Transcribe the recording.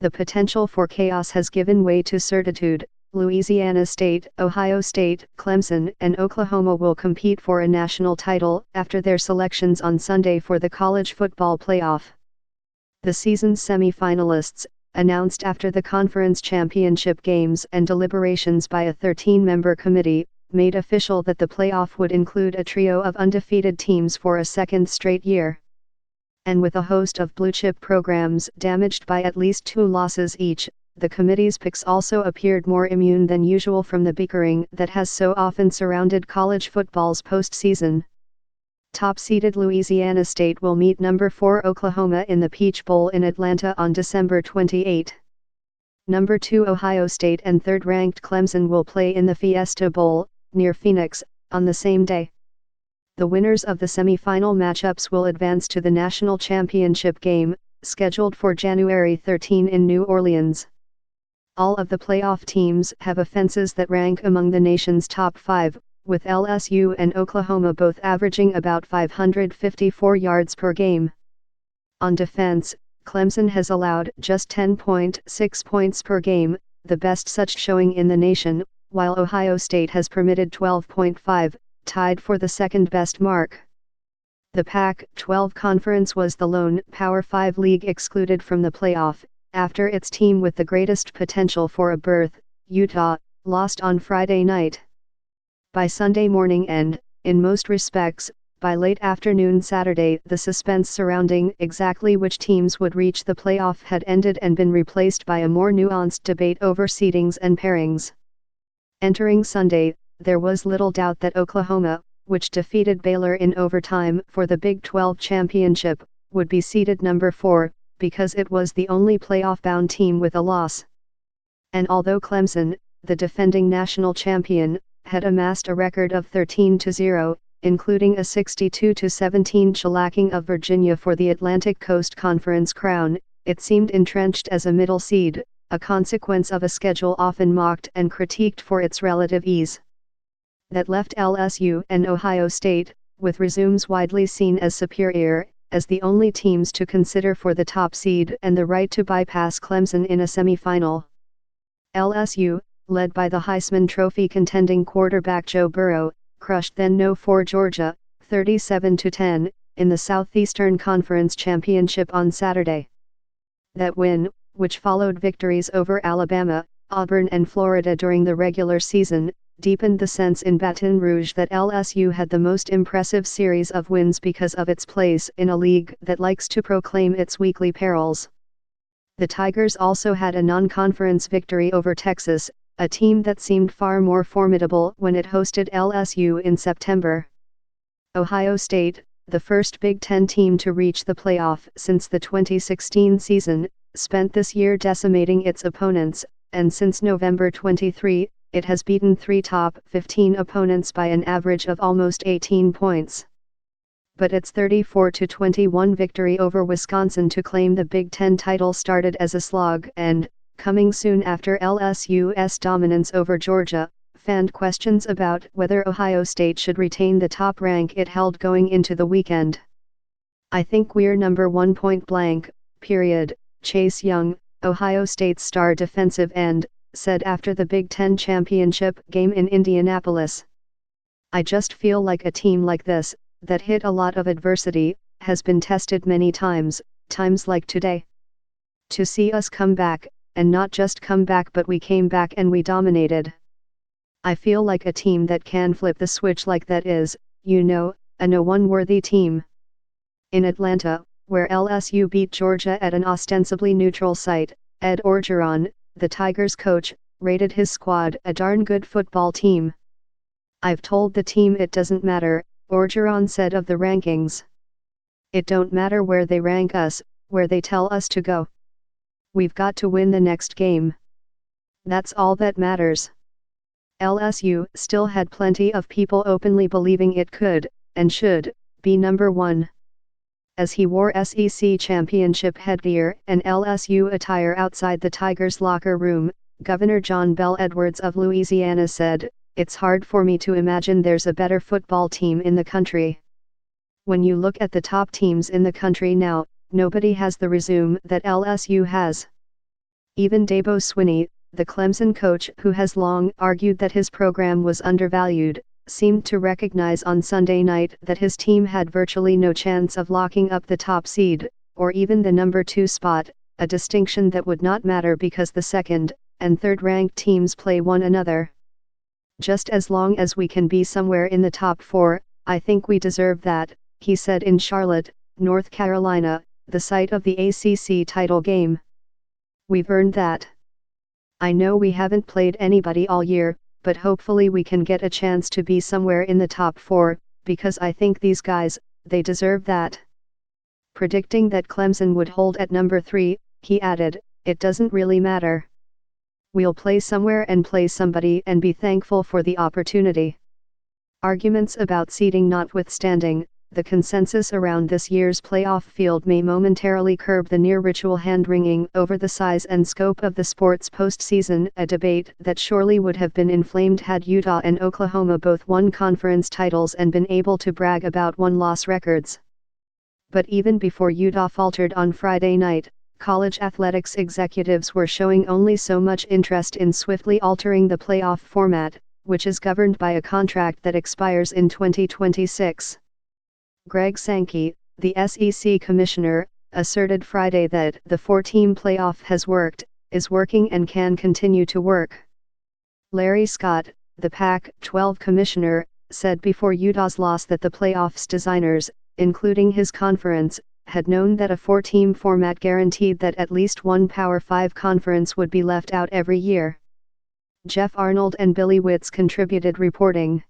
the potential for chaos has given way to certitude. Louisiana State, Ohio State, Clemson, and Oklahoma will compete for a national title after their selections on Sunday for the college football playoff. The season's semi-finalists, announced after the conference championship games and deliberations by a 13-member committee, made official that the playoff would include a trio of undefeated teams for a second straight year. And with a host of blue-chip programs damaged by at least 2 losses each, the committee's picks also appeared more immune than usual from the bickering that has so often surrounded college football's postseason. Top-seeded Louisiana State will meet number 4 Oklahoma in the Peach Bowl in Atlanta on December 28. Number 2 Ohio State and third-ranked Clemson will play in the Fiesta Bowl, near Phoenix, on the same day. The winners of the semifinal matchups will advance to the national championship game, scheduled for January 13 in New Orleans. All of the playoff teams have offenses that rank among the nation's top 5, with L.S.U and Oklahoma both averaging about 554 yards per game. On defense, Clemson has allowed just 10.6 points per game, the best such showing in the nation, while Ohio State has permitted 12.5, tied for the second-best mark. The Pac-12 Conference was the lone Power 5 league excluded from the playoff, after its team with the greatest potential for a berth, Utah, lost on Friday night. By Sunday morning and, in most respects, by late afternoon Saturday, the suspense surrounding exactly which teams would reach the playoff had ended and been replaced by a more nuanced debate over seedings and pairings. Entering Sunday, there was little doubt that Oklahoma, which defeated Baylor in overtime for the Big 12 championship, would be seeded number 4, because it was the only playoff-bound team with a loss. And although Clemson, the defending national champion, had amassed a record of 13-0, including a 62-17 shellacking of Virginia for the Atlantic Coast Conference crown, it seemed entrenched as a middle seed, a consequence of a schedule often mocked and critiqued for its relative ease. That left L.S.U and Ohio State, with resumes widely seen as superior, as the only teams to consider for the top seed and the right to bypass Clemson in a semifinal. L.S.U, led by the Heisman Trophy contending quarterback Joe Burrow, crushed then No. 4 Georgia, 37-10, in the Southeastern Conference Championship on Saturday. That win, which followed victories over Alabama, Auburn and Florida during the regular season, deepened the sense in Baton Rouge that L.S.U had the most impressive series of wins because of its place in a league that likes to proclaim its weekly perils. The Tigers also had a non-conference victory over Texas, a team that seemed far more formidable when it hosted L.S.U in September. Ohio State, the first Big Ten team to reach the playoff since the 2016 season, spent this year decimating its opponents, and since November 23, it has beaten 3 top 15 opponents by an average of almost 18 points. But its 34-21 victory over Wisconsin to claim the Big Ten title started as a slog and, coming soon after L.S.U's dominance over Georgia, fanned questions about whether Ohio State should retain the top rank it held going into the weekend. "I think we're number 1 point blank, period," Chase Young, Ohio State's star defensive end, said after the Big Ten championship game in Indianapolis. "I just feel like a team like this, that hit a lot of adversity, has been tested many times, times like today. To see us come back, and not just come back but we came back and we dominated. I feel like a team that can flip the switch like that is, a no-one-worthy team." In Atlanta, where L.S.U beat Georgia at an ostensibly neutral site, Ed Orgeron, the Tigers coach, rated his squad a darn good football team. "I've told the team it doesn't matter," Orgeron said of the rankings. "It don't matter where they rank us, where they tell us to go. We've got to win the next game. That's all that matters." L.S.U still had plenty of people openly believing it could, and should, be number 1. As he wore SEC championship headgear and L.S.U attire outside the Tigers' locker room, Governor John Bel Edwards of Louisiana said, "It's hard for me to imagine there's a better football team in the country. When you look at the top teams in the country now, nobody has the resume that L.S.U has. Even Dabo Swinney, the Clemson coach who has long argued that his program was undervalued, seemed to recognize on Sunday night that his team had virtually no chance of locking up the top seed, or even the number 2 spot, a distinction that would not matter because the second and third-ranked teams play one another. Just as long as we can be somewhere in the top 4, I think we deserve that, he said in Charlotte, North Carolina, the site of the ACC title game. We've earned that. I know we haven't played anybody all year, but hopefully we can get a chance to be somewhere in the top 4, because I think these guys, they deserve that. Predicting that Clemson would hold at number 3, he added, it doesn't really matter. We'll play somewhere and play somebody and be thankful for the opportunity. Arguments about seeding notwithstanding, the consensus around this year's playoff field may momentarily curb the near-ritual hand-wringing over the size and scope of the sport's postseason, a debate that surely would have been inflamed had Utah and Oklahoma both won conference titles and been able to brag about one-loss records. But even before Utah faltered on Friday night, college athletics executives were showing only so much interest in swiftly altering the playoff format, which is governed by a contract that expires in 2026. Greg Sankey, the SEC commissioner, asserted Friday that the 4-team playoff has worked, is working and can continue to work. Larry Scott, the Pac-12 commissioner, said before Utah's loss that the playoff's designers, including his conference, had known that a 4-team format guaranteed that at least one Power 5 conference would be left out every year. Jeff Arnold and Billy Witz contributed reporting.